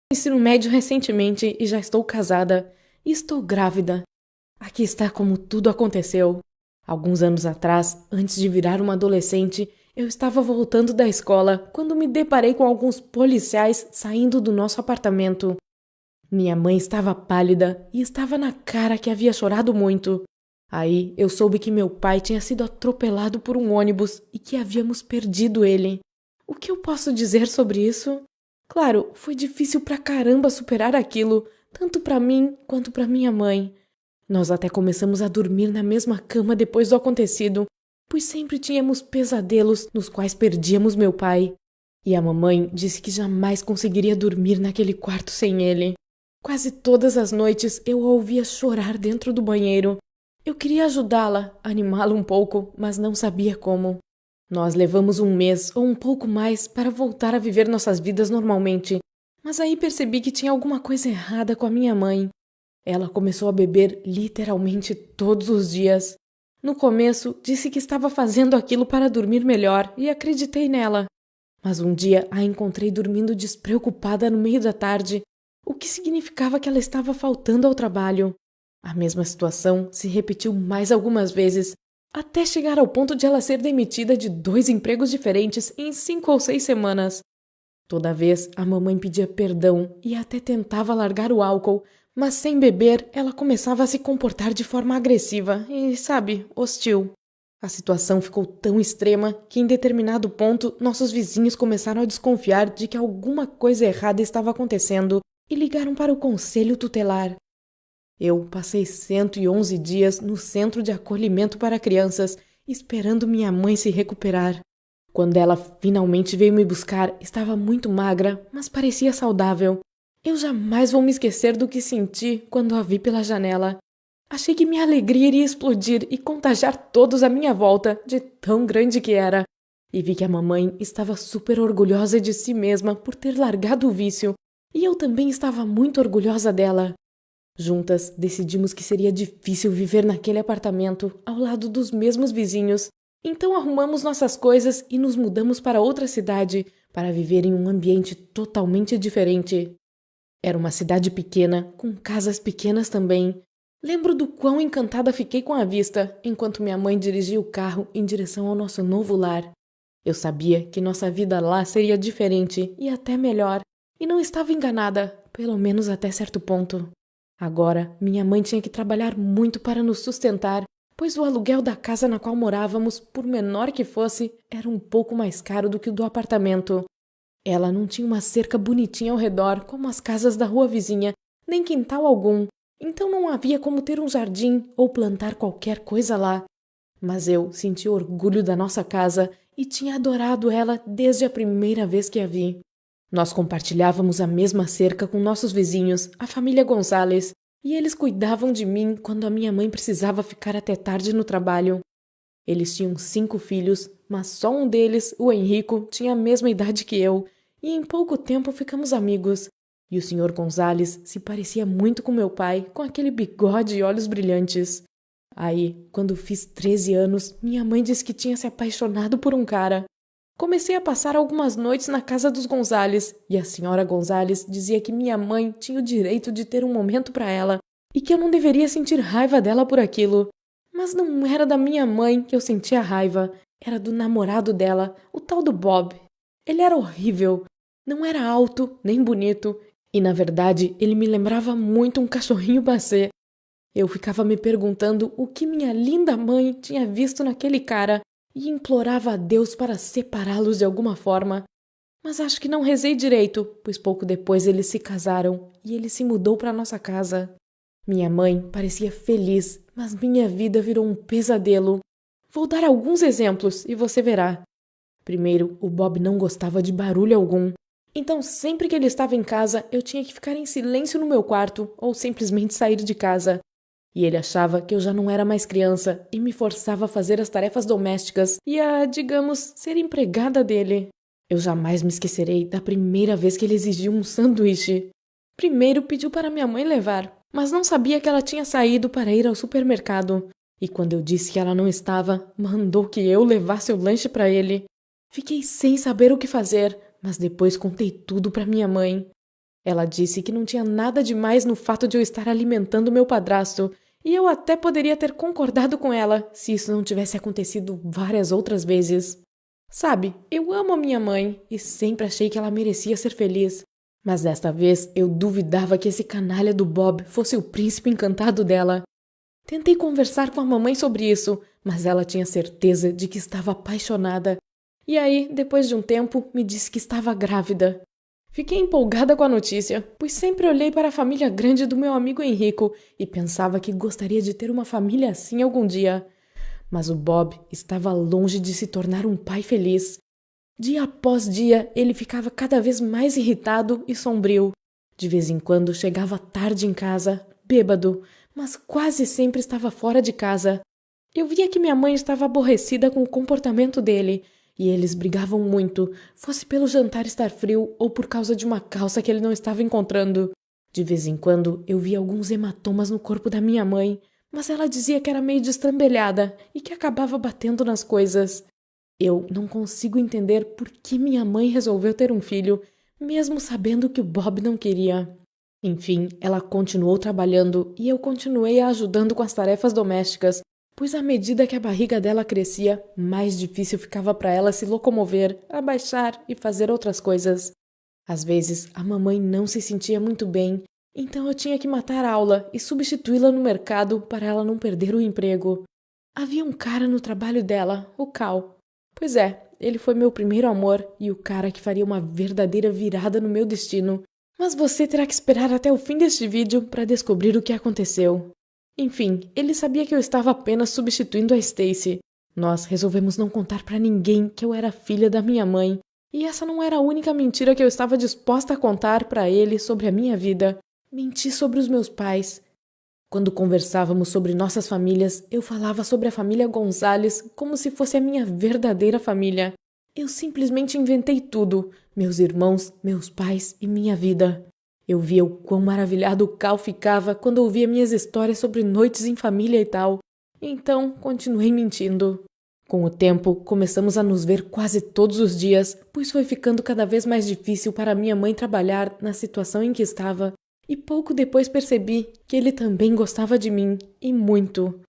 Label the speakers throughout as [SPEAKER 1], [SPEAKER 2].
[SPEAKER 1] Ensino médio recentemente e já estou casada. E estou grávida. Aqui está como tudo aconteceu. Alguns anos atrás, antes de virar uma adolescente, eu estava voltando da escola quando me deparei com alguns policiais saindo do nosso apartamento. Minha mãe estava pálida e estava na cara que havia chorado muito. Aí eu soube que meu pai tinha sido atropelado por um ônibus e que havíamos perdido ele. O que eu posso dizer sobre isso? Claro, foi difícil pra caramba superar aquilo, tanto pra mim quanto pra minha mãe. Nós até começamos a dormir na mesma cama depois do acontecido, pois sempre tínhamos pesadelos nos quais perdíamos meu pai. E a mamãe disse que jamais conseguiria dormir naquele quarto sem ele. Quase todas as noites eu a ouvia chorar dentro do banheiro. Eu queria ajudá-la, animá-la um pouco, mas não sabia como. Nós levamos um mês ou um pouco mais para voltar a viver nossas vidas normalmente, mas aí percebi que tinha alguma coisa errada com a minha mãe. Ela começou a beber literalmente todos os dias. No começo, disse que estava fazendo aquilo para dormir melhor e acreditei nela. Mas um dia a encontrei dormindo despreocupada no meio da tarde, o que significava que ela estava faltando ao trabalho. A mesma situação se repetiu mais algumas vezes, até chegar ao ponto de ela ser demitida de 2 empregos diferentes em 5 ou 6 semanas. Toda vez a mamãe pedia perdão e até tentava largar o álcool, mas sem beber ela começava a se comportar de forma agressiva e, sabe, hostil. A situação ficou tão extrema que em determinado ponto nossos vizinhos começaram a desconfiar de que alguma coisa errada estava acontecendo e ligaram para o conselho tutelar. Eu passei 111 dias no centro de acolhimento para crianças, esperando minha mãe se recuperar. Quando ela finalmente veio me buscar, estava muito magra, mas parecia saudável. Eu jamais vou me esquecer do que senti quando a vi pela janela. Achei que minha alegria iria explodir e contagiar todos à minha volta, de tão grande que era. E vi que a mamãe estava super orgulhosa de si mesma por ter largado o vício, e eu também estava muito orgulhosa dela. Juntas, decidimos que seria difícil viver naquele apartamento, ao lado dos mesmos vizinhos. Então arrumamos nossas coisas e nos mudamos para outra cidade, para viver em um ambiente totalmente diferente. Era uma cidade pequena, com casas pequenas também. Lembro do quão encantada fiquei com a vista, enquanto minha mãe dirigia o carro em direção ao nosso novo lar. Eu sabia que nossa vida lá seria diferente e até melhor, e não estava enganada, pelo menos até certo ponto. Agora, minha mãe tinha que trabalhar muito para nos sustentar, pois o aluguel da casa na qual morávamos, por menor que fosse, era um pouco mais caro do que o do apartamento. Ela não tinha uma cerca bonitinha ao redor, como as casas da rua vizinha, nem quintal algum, então não havia como ter um jardim ou plantar qualquer coisa lá. Mas eu senti orgulho da nossa casa e tinha adorado ela desde a primeira vez que a vi. Nós compartilhávamos a mesma cerca com nossos vizinhos, a família Gonzalez, e eles cuidavam de mim quando a minha mãe precisava ficar até tarde no trabalho. Eles tinham 5 filhos, mas só um deles, o Henrico, tinha a mesma idade que eu, e em pouco tempo ficamos amigos. E o senhor Gonzalez se parecia muito com meu pai, com aquele bigode e olhos brilhantes. Aí, quando fiz 13 anos, minha mãe disse que tinha se apaixonado por um cara. Comecei a passar algumas noites na casa dos Gonzalez, e a senhora Gonzalez dizia que minha mãe tinha o direito de ter um momento para ela, e que eu não deveria sentir raiva dela por aquilo. Mas não era da minha mãe que eu sentia raiva, era do namorado dela, o tal do Bob. Ele era horrível, não era alto nem bonito, e na verdade ele me lembrava muito um cachorrinho bacê. Eu ficava me perguntando o que minha linda mãe tinha visto naquele cara e implorava a Deus para separá-los de alguma forma. Mas acho que não rezei direito, pois pouco depois eles se casaram e ele se mudou para nossa casa. Minha mãe parecia feliz, mas minha vida virou um pesadelo. Vou dar alguns exemplos e você verá. Primeiro, o Bob não gostava de barulho algum. Então, sempre que ele estava em casa, eu tinha que ficar em silêncio no meu quarto ou simplesmente sair de casa. E ele achava que eu já não era mais criança e me forçava a fazer as tarefas domésticas e a, digamos, ser empregada dele. Eu jamais me esquecerei da primeira vez que ele exigiu um sanduíche. Primeiro pediu para minha mãe levar, mas não sabia que ela tinha saído para ir ao supermercado. E quando eu disse que ela não estava, mandou que eu levasse o lanche para ele. Fiquei sem saber o que fazer, mas depois contei tudo para minha mãe. Ela disse que não tinha nada demais no fato de eu estar alimentando meu padrasto, e eu até poderia ter concordado com ela se isso não tivesse acontecido várias outras vezes. Sabe, eu amo a minha mãe e sempre achei que ela merecia ser feliz. Mas desta vez eu duvidava que esse canalha do Bob fosse o príncipe encantado dela. Tentei conversar com a mamãe sobre isso, mas ela tinha certeza de que estava apaixonada. E aí, depois de um tempo, me disse que estava grávida. Fiquei empolgada com a notícia, pois sempre olhei para a família grande do meu amigo Henrico e pensava que gostaria de ter uma família assim algum dia. Mas o Bob estava longe de se tornar um pai feliz. Dia após dia, ele ficava cada vez mais irritado e sombrio. De vez em quando chegava tarde em casa, bêbado, mas quase sempre estava fora de casa. Eu via que minha mãe estava aborrecida com o comportamento dele, e eles brigavam muito, fosse pelo jantar estar frio ou por causa de uma calça que ele não estava encontrando. De vez em quando, eu via alguns hematomas no corpo da minha mãe, mas ela dizia que era meio destrambelhada e que acabava batendo nas coisas. Eu não consigo entender por que minha mãe resolveu ter um filho, mesmo sabendo que o Bob não queria. Enfim, ela continuou trabalhando e eu continuei a ajudando com as tarefas domésticas, pois à medida que a barriga dela crescia, mais difícil ficava para ela se locomover, abaixar e fazer outras coisas. Às vezes, a mamãe não se sentia muito bem, então eu tinha que matar a aula e substituí-la no mercado para ela não perder o emprego. Havia um cara no trabalho dela, o Cal. Pois é, ele foi meu primeiro amor e o cara que faria uma verdadeira virada no meu destino. Mas você terá que esperar até o fim deste vídeo para descobrir o que aconteceu. Enfim, ele sabia que eu estava apenas substituindo a Stacy. Nós resolvemos não contar para ninguém que eu era filha da minha mãe, e essa não era a única mentira que eu estava disposta a contar para ele sobre a minha vida. Menti sobre os meus pais. Quando conversávamos sobre nossas famílias, eu falava sobre a família Gonzalez como se fosse a minha verdadeira família. Eu simplesmente inventei tudo, meus irmãos, meus pais e minha vida. Eu via o quão maravilhado o Cal ficava quando ouvia minhas histórias sobre noites em família e tal. Então, continuei mentindo. Com o tempo, começamos a nos ver quase todos os dias, pois foi ficando cada vez mais difícil para minha mãe trabalhar na situação em que estava. E pouco depois percebi que ele também gostava de mim, e muito.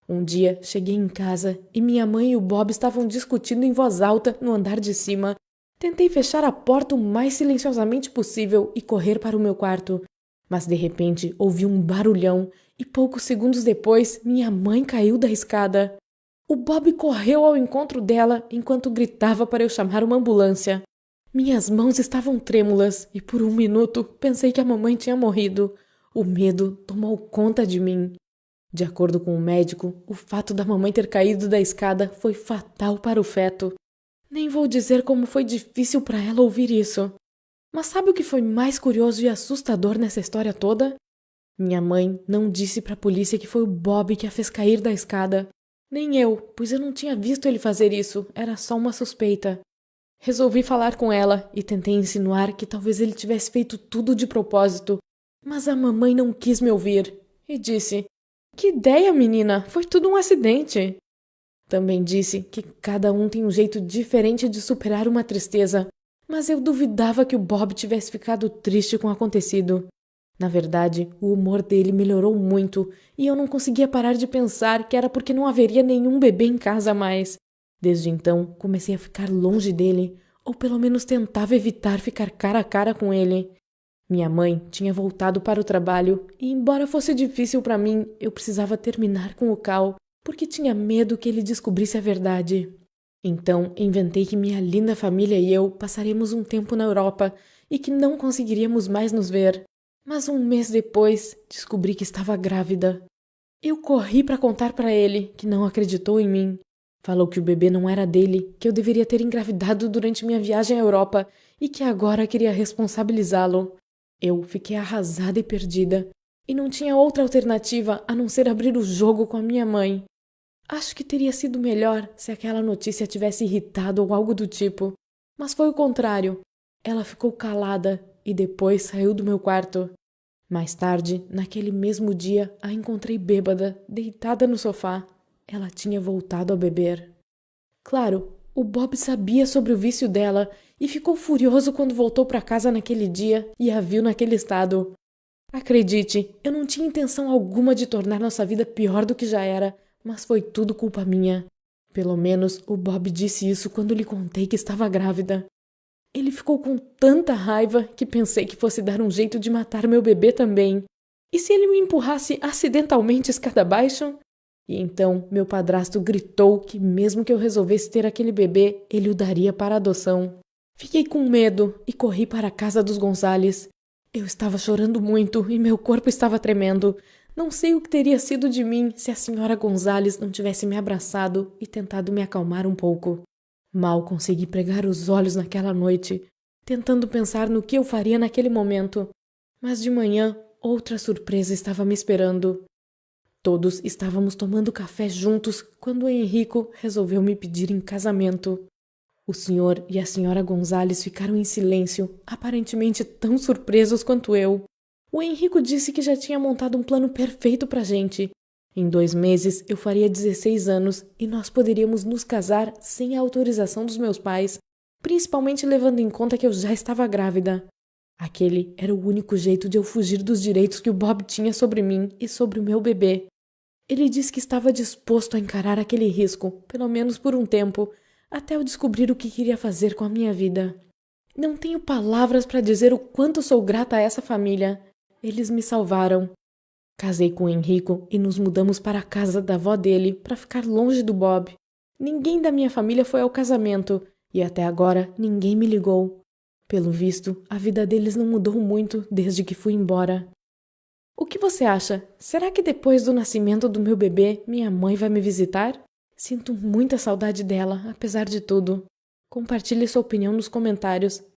[SPEAKER 1] Um dia cheguei em casa e minha mãe e o Bob estavam discutindo em voz alta no andar de cima. Tentei fechar a porta o mais silenciosamente possível e correr para o meu quarto. Mas de repente ouvi um barulhão e poucos segundos depois minha mãe caiu da escada. O Bob correu ao encontro dela enquanto gritava para eu chamar uma ambulância. Minhas mãos estavam trêmulas e por um minuto pensei que a mamãe tinha morrido. O medo tomou conta de mim. De acordo com o médico, o fato da mamãe ter caído da escada foi fatal para o feto. Nem vou dizer como foi difícil para ela ouvir isso. Mas sabe o que foi mais curioso e assustador nessa história toda? Minha mãe não disse para a polícia que foi o Bob que a fez cair da escada. Nem eu, pois eu não tinha visto ele fazer isso, era só uma suspeita. Resolvi falar com ela e tentei insinuar que talvez ele tivesse feito tudo de propósito, mas a mamãe não quis me ouvir e disse: "Que ideia, menina! Foi tudo um acidente!" Também disse que cada um tem um jeito diferente de superar uma tristeza, mas eu duvidava que o Bob tivesse ficado triste com o acontecido. Na verdade, o humor dele melhorou muito e eu não conseguia parar de pensar que era porque não haveria nenhum bebê em casa mais. Desde então, comecei a ficar longe dele, ou pelo menos tentava evitar ficar cara a cara com ele. Minha mãe tinha voltado para o trabalho e, embora fosse difícil para mim, eu precisava terminar com o Cal, porque tinha medo que ele descobrisse a verdade. Então, inventei que minha linda família e eu passaríamos um tempo na Europa e que não conseguiríamos mais nos ver. Mas um mês depois, descobri que estava grávida. Eu corri para contar para ele, que não acreditou em mim. Falou que o bebê não era dele, que eu deveria ter engravidado durante minha viagem à Europa e que agora queria responsabilizá-lo. Eu fiquei arrasada e perdida, e não tinha outra alternativa a não ser abrir o jogo com a minha mãe. Acho que teria sido melhor se aquela notícia tivesse irritado ou algo do tipo, mas foi o contrário. Ela ficou calada e depois saiu do meu quarto. Mais tarde, naquele mesmo dia, a encontrei bêbada, deitada no sofá. Ela tinha voltado a beber. Claro, O Bob sabia sobre o vício dela e ficou furioso quando voltou para casa naquele dia e a viu naquele estado. Acredite, eu não tinha intenção alguma de tornar nossa vida pior do que já era, mas foi tudo culpa minha. Pelo menos o Bob disse isso quando lhe contei que estava grávida. Ele ficou com tanta raiva que pensei que fosse dar um jeito de matar meu bebê também. E se ele me empurrasse acidentalmente escada abaixo? E então meu padrasto gritou que mesmo que eu resolvesse ter aquele bebê, ele o daria para adoção. Fiquei com medo e corri para a casa dos Gonzales. Eu estava chorando muito e meu corpo estava tremendo. Não sei o que teria sido de mim se a senhora Gonzales não tivesse me abraçado e tentado me acalmar um pouco. Mal consegui pregar os olhos naquela noite, tentando pensar no que eu faria naquele momento. Mas de manhã, outra surpresa estava me esperando. Todos estávamos tomando café juntos quando o Henrico resolveu me pedir em casamento. O senhor e a senhora Gonzales ficaram em silêncio, aparentemente tão surpresos quanto eu. O Henrico disse que já tinha montado um plano perfeito pra gente. Em 2 meses eu faria 16 anos e nós poderíamos nos casar sem a autorização dos meus pais, principalmente levando em conta que eu já estava grávida. Aquele era o único jeito de eu fugir dos direitos que o Bob tinha sobre mim e sobre o meu bebê. Ele disse que estava disposto a encarar aquele risco, pelo menos por um tempo, até eu descobrir o que queria fazer com a minha vida. Não tenho palavras para dizer o quanto sou grata a essa família. Eles me salvaram. Casei com o Henrico e nos mudamos para a casa da avó dele para ficar longe do Bob. Ninguém da minha família foi ao casamento e até agora ninguém me ligou. Pelo visto, a vida deles não mudou muito desde que fui embora. O que você acha? Será que depois do nascimento do meu bebê, minha mãe vai me visitar? Sinto muita saudade dela, apesar de tudo. Compartilhe sua opinião nos comentários.